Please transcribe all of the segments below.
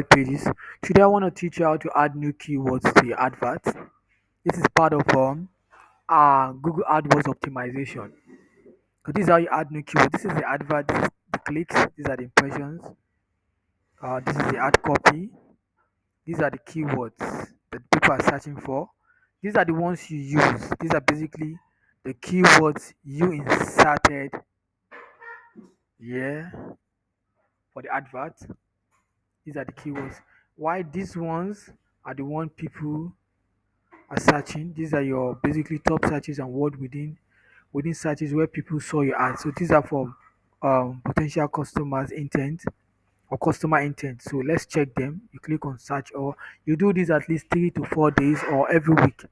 Pages. Today I want to teach you how to add new keywords to your advert. This is part of Google AdWords optimization. So this is how you add new keywords. This is the advert, this is the clicks, these are the impressions, this is the ad copy, these are the keywords that people are searching for. These are the ones you use. These are basically the keywords you inserted here for the advert. These are the keywords. Why these ones are the one people are searching. These are your basically top searches and word within searches where people saw your ad. So these are for potential customers intent or customer intent. So let's check them. You click on search or you do this at least 3 to 4 days or every week.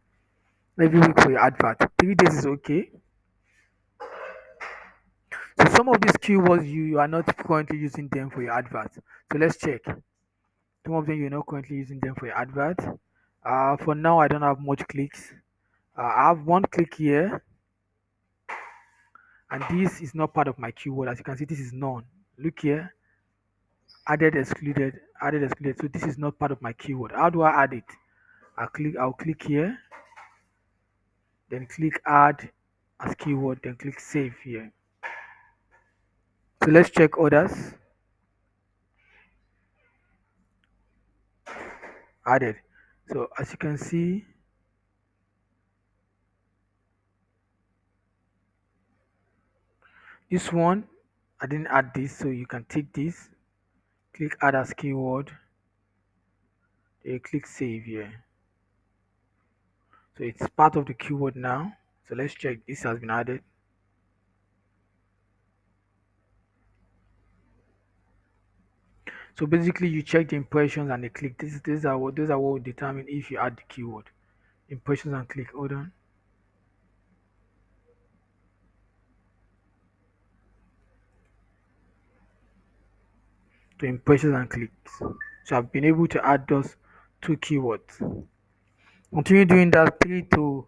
Every week for your advert. 3 days is okay. So some of these keywords you are not currently using them for your advert. So let's check. Some of them you're not currently using them for your advert. For now I don't have much clicks. I have one click here, and this is not part of my keyword. As you can see, this is none. Look here, added excluded. So this is not part of my keyword. How do I add it? I'll click here, then click add as keyword, then click save here. So let's check others. Added. So as you can see, this one I didn't add this, so you can take this, click add as keyword, then click save here. So it's part of the keyword now. So let's check this has been added. So basically you check the impressions and the click. These are what will determine if you add the keyword. Impressions and click. Hold on. To impressions and clicks. So I've been able to add those two keywords. Continue doing that three to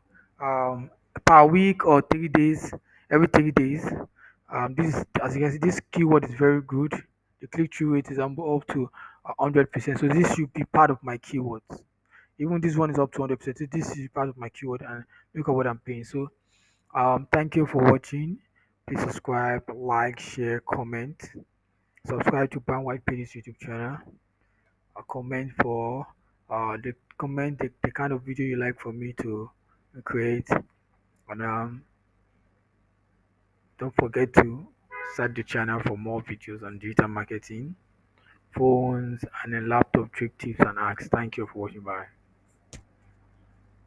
per week or 3 days, every 3 days. This as you can see, this keyword is very good. The click through rate is up to 100%. So this should be part of my keywords. Even this one is up to 100%. So this is part of my keyword, and look at what I'm paying. So thank you for watching. Please subscribe, like, share, comment. Subscribe to Brown White Pages YouTube channel. Comment for the kind of video you like for me to create, and don't forget to set the channel for more videos on digital marketing, phones, and then laptop trick tips and hacks. Thank you for watching. Bye.